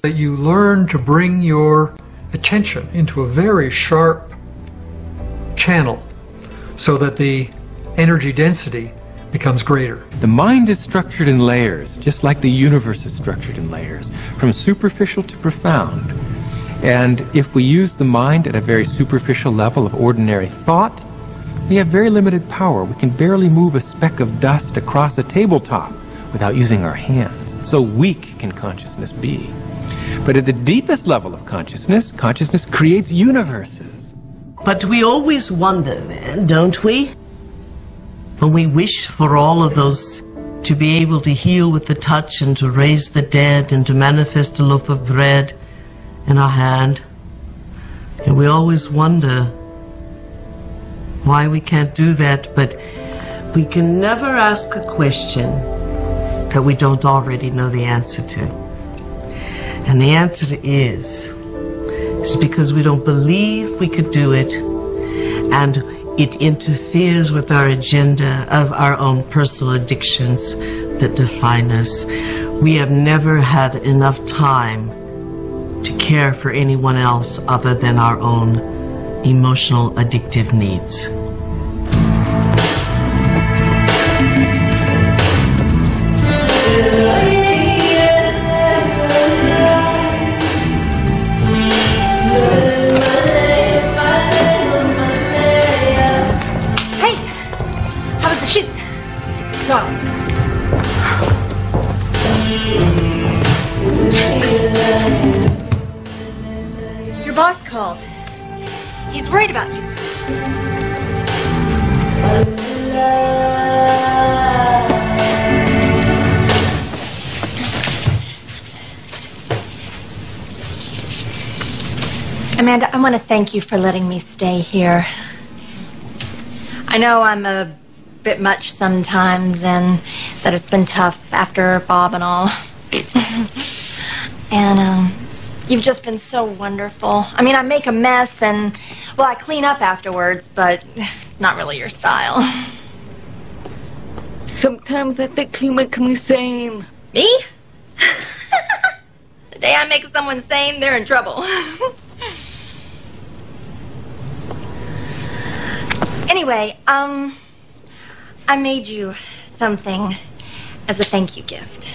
that you learn to bring your attention into a very sharp channel so that the energy density becomes greater. The mind is structured in layers, just like the universe is structured in layers, from superficial to profound. And if we use the mind at a very superficial level of ordinary thought, we have very limited power. We can barely move a speck of dust across a tabletop without using our hands. So weak can consciousness be. But at the deepest level of consciousness, consciousness creates universes. But we always wonder, don't we? When we wish for all of those, to be able to heal with the touch and to raise the dead and to manifest a loaf of bread in our hand. And we always wonder why we can't do that, but we can never ask a question that we don't already know the answer to. And the answer is because we don't believe we could do it, and it interferes with our agenda of our own personal addictions that define us. We have never had enough time to care for anyone else other than our own emotional addictive needs. Your boss called. He's worried about you. Amanda, I want to thank you for letting me stay here. I know I'm a bit much sometimes, and that it's been tough after Bob and all. And you've just been so wonderful. I mean, I make a mess and, well, I clean up afterwards, but it's not really your style. Sometimes I think you make me sane. Me? The day I make someone sane, they're in trouble. Anyway, I made you something as a thank you gift.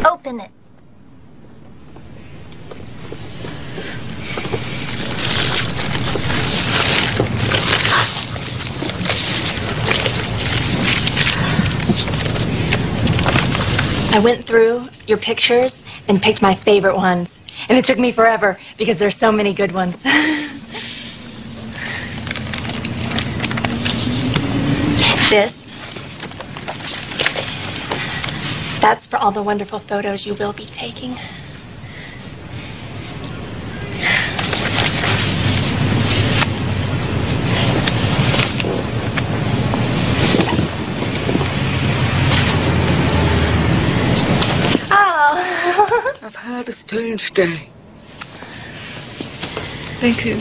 Open it. I went through your pictures and picked my favorite ones. And it took me forever because there's so many good ones. That's for all the wonderful photos you will be taking. I've had a strange day. Thank you.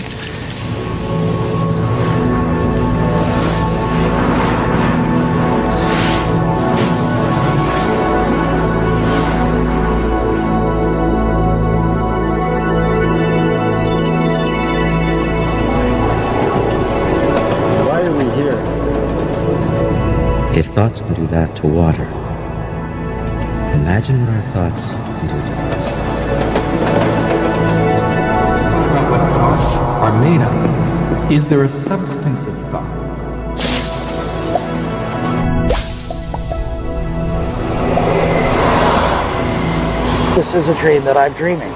Why are we here? If thoughts can do that to water, imagine what our thoughts can do to us. What thoughts are made of? Is there a substance of thought? This is a dream that I'm dreaming.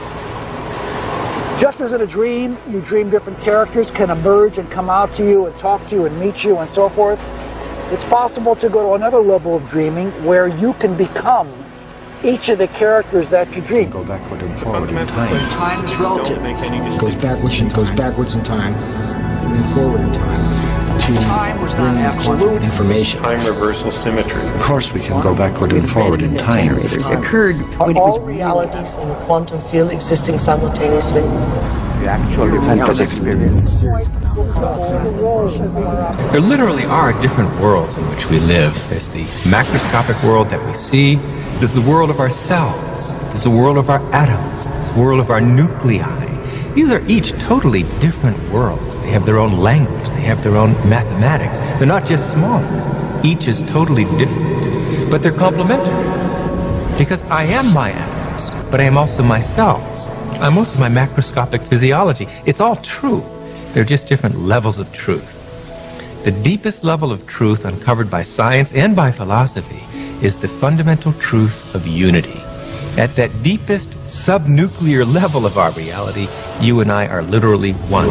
Just as in a dream, you dream different characters can emerge and come out to you and talk to you and meet you and so forth. It's possible to go to another level of dreaming where you can become each of the characters that you dream. Go backward and forward in time. Time is relative. It goes backwards in time, and then forward in time. Time was not absolute. Information. Time reversal symmetry. Of course we can go backward and forward in time. Occurred when all realities in the quantum field existing simultaneously? the actual event of experience. There literally are different worlds in which we live. There's the macroscopic world that we see. There's the world of our cells. There's the world of our atoms. There's the world of our nuclei. These are each totally different worlds. They have their own language. They have their own mathematics. They're not just smaller. Each is totally different. But they're complementary. Because I am my atoms, but I am also my cells. I'm also my macroscopic physiology. It's all true. They're just different levels of truth. The deepest level of truth uncovered by science and by philosophy is the fundamental truth of unity. At that deepest subnuclear level of our reality, you and I are literally one.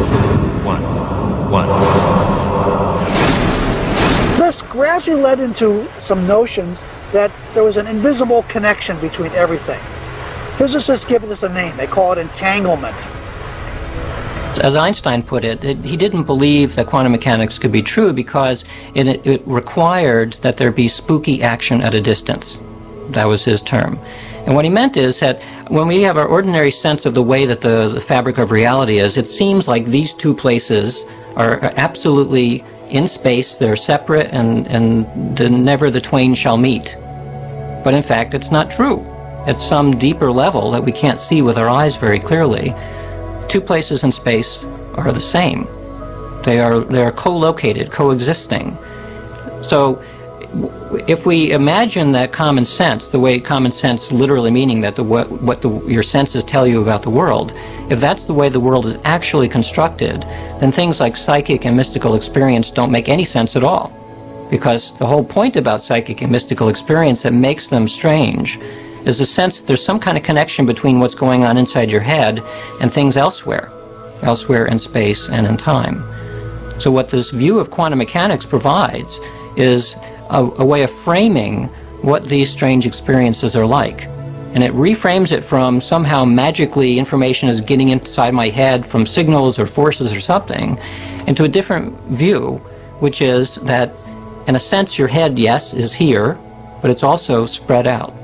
This gradually led into some notions that there was an invisible connection between everything. Physicists give this a name. They call it entanglement. As Einstein put it, he didn't believe that quantum mechanics could be true because it required that there be spooky action at a distance. That was his term. And what he meant is that when we have our ordinary sense of the way that the fabric of reality is, it seems like these two places are absolutely in space, they're separate, and never the twain shall meet. But in fact, it's not true. At some deeper level that we can't see with our eyes very clearly, two places in space are the same. They are co-located, coexisting. So if we imagine that common sense, the way common sense literally meaning that your senses tell you about the world, if that's the way the world is actually constructed, then things like psychic and mystical experience don't make any sense at all. Because the whole point about psychic and mystical experience that makes them strange is the sense that there's some kind of connection between what's going on inside your head and things elsewhere in space and in time. So what this view of quantum mechanics provides is a way of framing what these strange experiences are like. And it reframes it from somehow magically information is getting inside my head from signals or forces or something into a different view, which is that in a sense your head, yes, is here, but it's also spread out.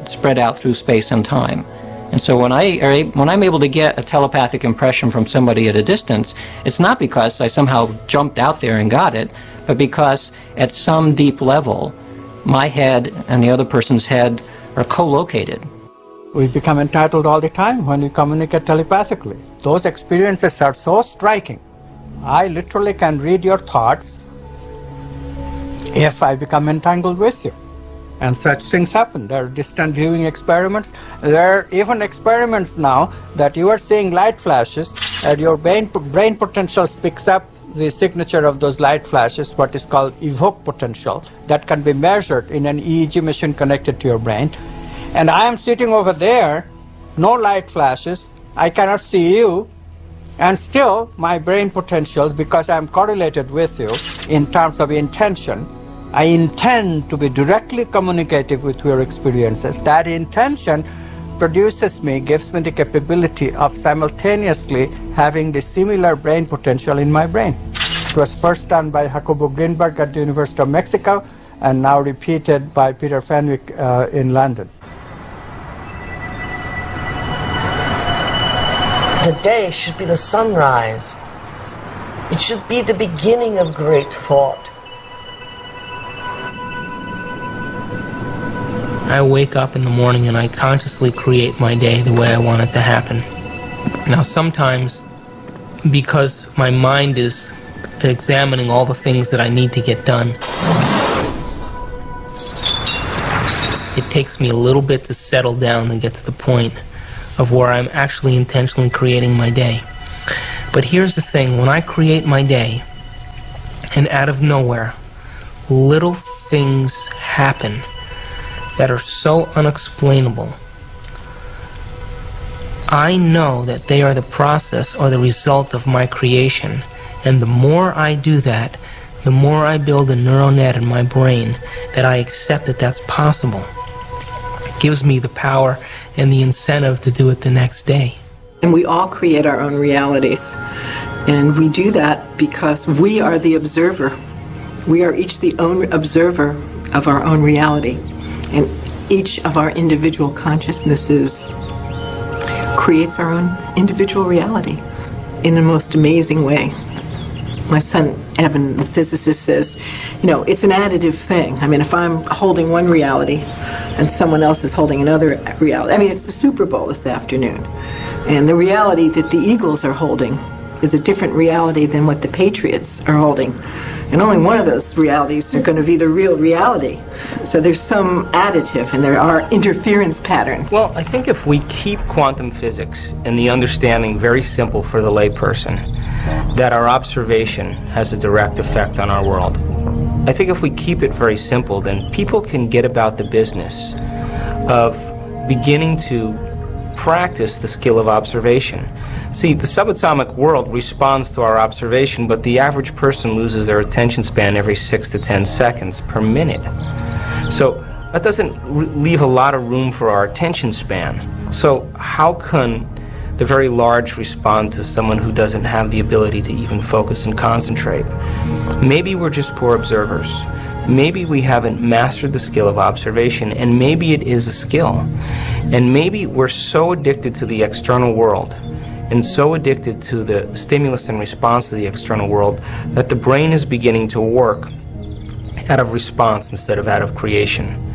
It's spread out through space and time. And so when I'm able to get a telepathic impression from somebody at a distance, it's not because I somehow jumped out there and got it, but because at some deep level, my head and the other person's head are co-located. We become entitled all the time when we communicate telepathically. Those experiences are so striking. I literally can read your thoughts if I become entangled with you. And such things happen. There are distant viewing experiments. There are even experiments now that you are seeing light flashes and your brain potentials picks up the signature of those light flashes, what is called evoke potential, that can be measured in an EEG machine connected to your brain. And I am sitting over there, no light flashes, I cannot see you, and still my brain potentials, because I am correlated with you in terms of intention, I intend to be directly communicative with your experiences. That intention gives me the capability of simultaneously having the similar brain potential in my brain. It was first done by Jacobo Greenberg at the University of Mexico and now repeated by Peter Fenwick in London. The day should be the sunrise. It should be the beginning of great thought. I wake up in the morning and I consciously create my day the way I want it to happen. Now sometimes, because my mind is examining all the things that I need to get done, it takes me a little bit to settle down and get to the point of where I'm actually intentionally creating my day. But here's the thing, when I create my day, and out of nowhere, little things happen that are so unexplainable, I know that they are the process or the result of my creation. And the more I do that, the more I build a neural net in my brain that I accept that that's possible. It gives me the power and the incentive to do it the next day. And we all create our own realities. And we do that because we are the observer. We are each the own observer of our own reality. And each of our individual consciousnesses creates our own individual reality. in the most amazing way. My son, Evan, the physicist, says, you know, it's an additive thing. I mean, if I'm holding one reality and someone else is holding another reality. I mean, it's the Super Bowl this afternoon. And the reality that the Eagles are holding is a different reality than what the Patriots are holding. And only one of those realities are going to be the real reality. So there's some additive, and there are interference patterns. Well, I think if we keep quantum physics and the understanding very simple for the layperson, that our observation has a direct effect on our world. I think if we keep it very simple, then people can get about the business of beginning to practice the skill of observation. See, the subatomic world responds to our observation, but the average person loses their attention span every 6 to 10 seconds per minute. So that doesn't leave a lot of room for our attention span. So how can the very large respond to someone who doesn't have the ability to even focus and concentrate? Maybe we're just poor observers. Maybe we haven't mastered the skill of observation, and maybe it is a skill. And maybe we're so addicted to the external world and so addicted to the stimulus and response to the external world that the brain is beginning to work out of response instead of out of creation.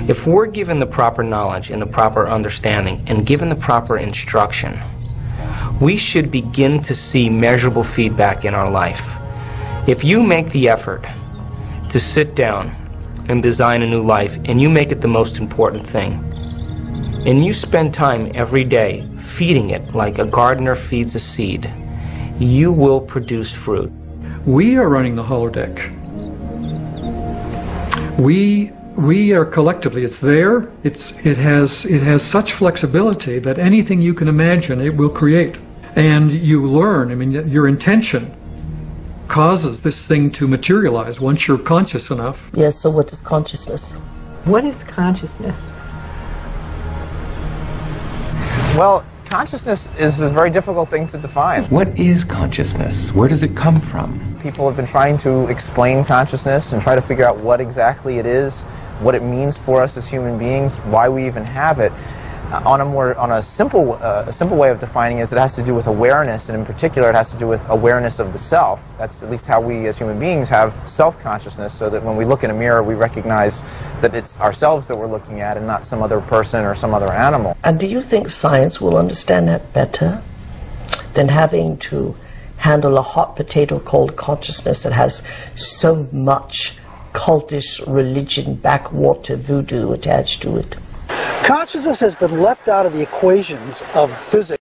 If we're given the proper knowledge and the proper understanding and given the proper instruction, we should begin to see measurable feedback in our life. If you make the effort to sit down and design a new life, and you make it the most important thing, and you spend time every day feeding it like a gardener feeds a seed, you will produce fruit. We are running the holodeck. We are collectively, it's there, it has such flexibility that anything you can imagine it will create. And you learn, I mean, your intention causes this thing to materialize once you're conscious enough. Yes, so what is consciousness? What is consciousness? Well, consciousness is a very difficult thing to define. What is consciousness? Where does it come from? People have been trying to explain consciousness and try to figure out what exactly it is, what it means for us as human beings, why we even have it. On a simple way of defining it is it has to do with awareness, and in particular it has to do with awareness of the self. That's at least how we as human beings have self-consciousness, so that when we look in a mirror we recognize that it's ourselves that we're looking at and not some other person or some other animal. And do you think science will understand that better than having to handle a hot potato called consciousness that has so much cultish religion, backwater voodoo attached to it? Consciousness has been left out of the equations of physics.